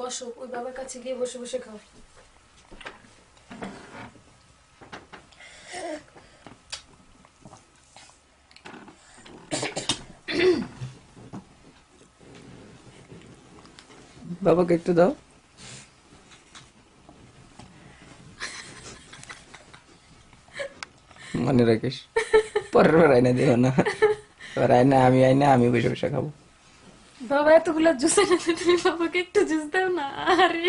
বসো, ওই বাবার কাছে গিয়ে বসে বসে খাও। বাবাকে একটু দাও, মনে রাখিস পরের বার আইনা দিও না। এবার আইনা আমি বসে বসে খাবো। বাবা এতগুলো জুস এনে তুমি বাবাকে একটু জুস দাও না। আরে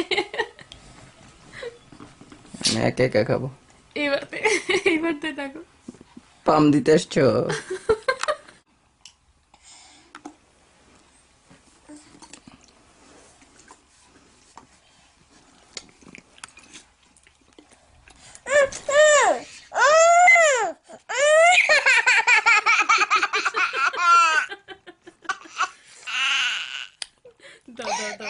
আমি একা একা খাবো। এইবারতে থাকো। পাম দিতে আসছো? দাও দাও দাও।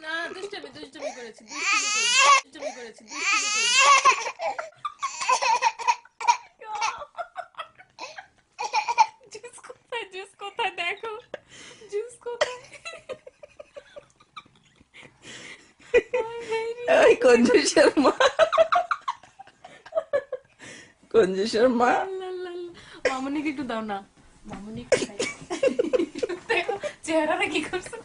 না, দুষ্টুমি করেছি। জুস কোথায় দেখো, জুস কোথায়? ওই কঞ্জুসের মা, কঞ্জুসের মা। মামুনিকে একটু দাও না, মামুনি একটু খাই। দেখো চেহারাটা কি করছে।